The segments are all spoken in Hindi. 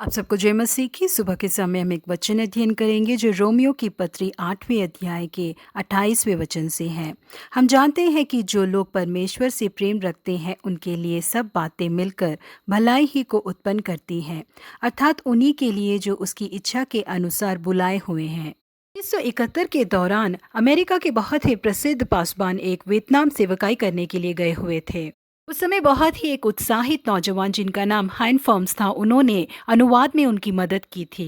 आप सबको जय मसीह की। सुबह के समय हम एक वचन अध्ययन करेंगे जो रोमियो की पत्री 8वें अध्याय के 28वें वचन से है। हम जानते हैं कि जो लोग परमेश्वर से प्रेम रखते हैं उनके लिए सब बातें मिलकर भलाई ही को उत्पन्न करती हैं, अर्थात उन्हीं के लिए जो उसकी इच्छा के अनुसार बुलाए हुए हैं। 1971 के दौरान अमेरिका के बहुत ही प्रसिद्ध पासवान एक वियतनाम सेवकाई करने के लिए गए हुए थे। उस समय बहुत ही एक उत्साहित नौजवान जिनका नाम हाइन फॉर्म्स था, उन्होंने अनुवाद में उनकी मदद की थी।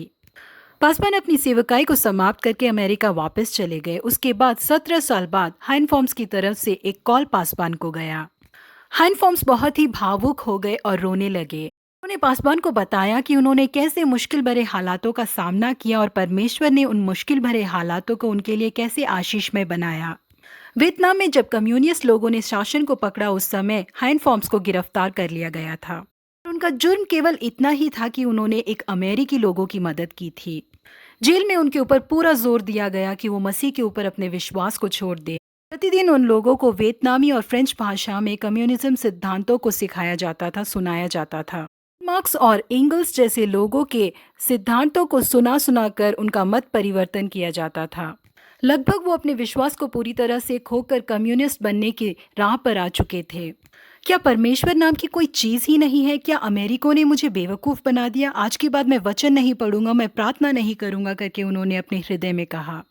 पासवान अपनी सेवकाई को समाप्त करके अमेरिका वापस चले गए। उसके बाद 17 साल बाद हाइन फॉर्म्स की तरफ से एक कॉल पासवान को गया। हाइन फॉर्म्स बहुत ही भावुक हो गए और रोने लगे। उन्होंने पासवान को बताया कि उन्होंने कैसे मुश्किल भरे हालातों का सामना किया और परमेश्वर ने उन मुश्किल भरे हालातों को उनके लिए कैसे आशीषमय बनाया। वियतनाम में जब कम्युनिस्ट लोगों ने शासन को पकड़ा, उस समय हाइन फॉर्म्स को गिरफ्तार कर लिया गया था। उनका जुर्म केवल इतना ही था कि उन्होंने एक अमेरिकी लोगों की मदद की थी। जेल में उनके ऊपर पूरा जोर दिया गया कि वो मसीह के ऊपर अपने विश्वास को छोड़ दे। प्रतिदिन उन लोगों को वियतनामी और फ्रेंच भाषा में कम्युनिज्म सिद्धांतों को सिखाया जाता था, सुनाया जाता था। मार्क्स और एंगल्स जैसे लोगों के सिद्धांतों को सुना सुना कर उनका मत परिवर्तन किया जाता था। लगभग वो अपने विश्वास को पूरी तरह से खोकर कम्युनिस्ट बनने की राह पर आ चुके थे। क्या परमेश्वर नाम की कोई चीज ही नहीं है? क्या अमेरिकों ने मुझे बेवकूफ बना दिया? आज के बाद मैं वचन नहीं पढ़ूंगा, मैं प्रार्थना नहीं करूंगा करके उन्होंने अपने हृदय में कहा।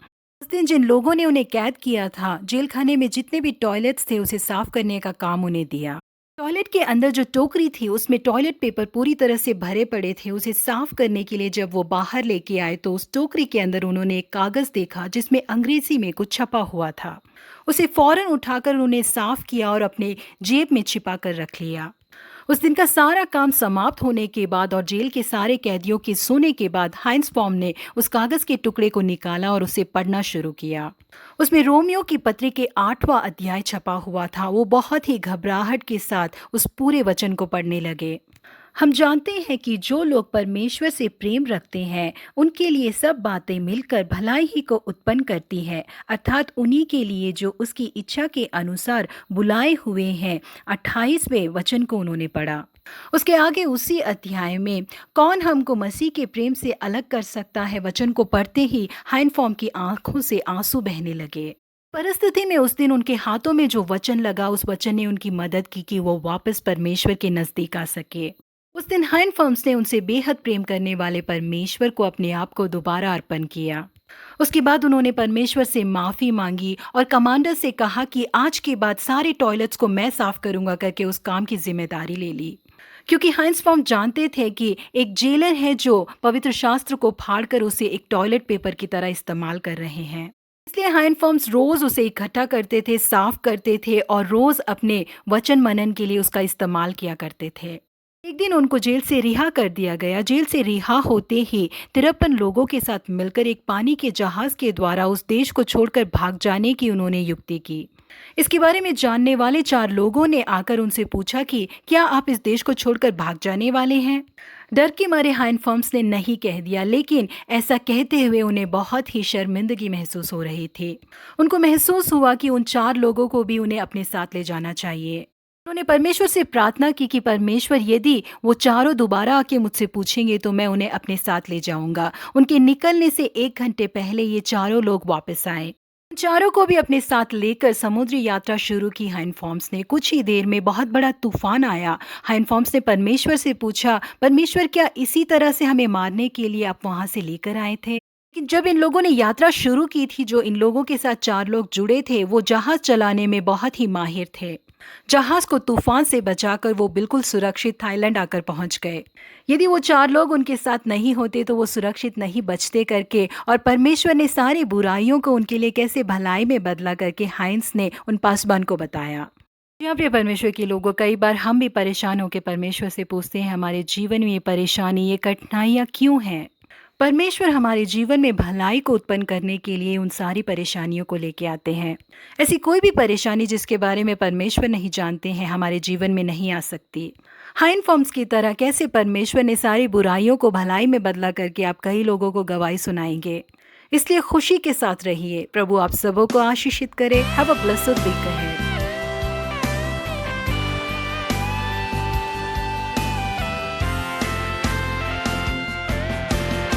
उस दिन जिन लोगों ने उन्हें कैद किया था, जेल खाने में जितने भी टॉयलेट्स थे उसे साफ करने का काम उन्हें दिया। टॉयलेट के अंदर जो टोकरी थी उसमें टॉयलेट पेपर पूरी तरह से भरे पड़े थे। उसे साफ करने के लिए जब वो बाहर लेके आए तो उस टोकरी के अंदर उन्होंने एक कागज देखा जिसमें अंग्रेजी में कुछ छपा हुआ था। उसे फौरन उठाकर उन्हें साफ किया और अपने जेब में छिपा कर रख लिया। उस दिन का सारा काम समाप्त होने के बाद और जेल के सारे कैदियों के सोने के बाद हाइंस फॉर्म ने उस कागज के टुकड़े को निकाला और उसे पढ़ना शुरू किया। उसमें रोमियो की पत्री के 8वां अध्याय छपा हुआ था। वो बहुत ही घबराहट के साथ उस पूरे वचन को पढ़ने लगे। हम जानते हैं कि जो लोग परमेश्वर से प्रेम रखते हैं उनके लिए सब बातें मिलकर भलाई ही को उत्पन्न करती है, अर्थात उन्हीं के लिए जो उसकी इच्छा के अनुसार बुलाए हुए हैं। 28वें वचन को उन्होंने पढ़ा। उसके आगे उसी अध्याय में कौन हमको मसीह के प्रेम से अलग कर सकता है वचन को पढ़ते ही हाइन फॉर्म की आंखों से आंसू बहने लगे। परिस्थिति में उस दिन उनके हाथों में जो वचन लगा, उस वचन ने उनकी मदद की कि वो वापस परमेश्वर के नजदीक आ सके। उस दिन हाइन फॉर्म्स ने उनसे बेहद प्रेम करने वाले परमेश्वर को अपने आप को दोबारा अर्पण किया। उसके बाद उन्होंने परमेश्वर से माफी मांगी और कमांडर से कहा कि आज के बाद सारे टॉयलेट्स को मैं साफ करूंगा करके उस काम की जिम्मेदारी ले ली। क्योंकि हाइंस फॉर्म जानते थे कि एक जेलर है जो पवित्र शास्त्र को फाड़कर उसे एक टॉयलेट पेपर की तरह इस्तेमाल कर रहे हैं। इसलिए हाइन फॉर्म्स रोज उसे इकट्ठा करते थे, साफ करते थे और रोज अपने वचन मनन के लिए उसका इस्तेमाल किया करते थे। एक दिन उनको जेल से रिहा कर दिया गया। जेल से रिहा होते ही 53 लोगों के साथ मिलकर एक पानी के जहाज के द्वारा उस देश को छोड़कर भाग जाने की उन्होंने युक्ति की। इसके बारे में जानने वाले 4 लोगों ने आकर उनसे पूछा कि क्या आप इस देश को छोड़कर भाग जाने वाले हैं? डर के मारे हाइन फॉर्म्स ने नहीं कह दिया, लेकिन ऐसा कहते हुए उन्हें बहुत ही शर्मिंदगी महसूस हो रही थी। उनको महसूस हुआ कि उन 4 लोगों को भी उन्हें अपने साथ ले जाना चाहिए। उन्होंने परमेश्वर से प्रार्थना की कि परमेश्वर, यदि वो चारों दोबारा आके मुझसे पूछेंगे तो मैं उन्हें अपने साथ ले जाऊंगा। उनके निकलने से 1 घंटे पहले ये चारों लोग वापस आए। उन चारों को भी अपने साथ लेकर समुद्री यात्रा शुरू की हाइन फॉर्म्स ने। कुछ ही देर में बहुत बड़ा तूफान आया। हाइन फॉर्म्स ने परमेश्वर से पूछा, परमेश्वर, क्या इसी तरह से हमें मारने के लिए आप वहां से लेकर आए थे? कि जब इन लोगों ने यात्रा शुरू की थी, जो इन लोगों के साथ 4 लोग जुड़े थे वो जहाज चलाने में बहुत ही माहिर थे। जहाज को तूफान से बचाकर वो बिल्कुल सुरक्षित थाईलैंड आकर पहुंच गए। यदि वो 4 लोग उनके साथ नहीं होते तो वो सुरक्षित नहीं बचते करके, और परमेश्वर ने सारी बुराइयों को उनके लिए कैसे भलाई में बदला करके हाइंस ने उन पासवान को बताया। यहाँ पे परमेश्वर के लोगों, कई बार हम भी परेशान होकर परमेश्वर से पूछते हैं, हमारे जीवन में ये परेशानी, ये कठिनाइयाँ क्यों हैं? परमेश्वर हमारे जीवन में भलाई को उत्पन्न करने के लिए उन सारी परेशानियों को लेके आते हैं। ऐसी कोई भी परेशानी जिसके बारे में परमेश्वर नहीं जानते हैं हमारे जीवन में नहीं आ सकती। हाइन फॉर्म्स की तरह कैसे परमेश्वर ने सारी बुराइयों को भलाई में बदला करके आप कई लोगों को गवाही सुनाएंगे। इसलिए खुशी के साथ रहिए। प्रभु आप सबों को आशीषित करे। Have a blessed week ahead.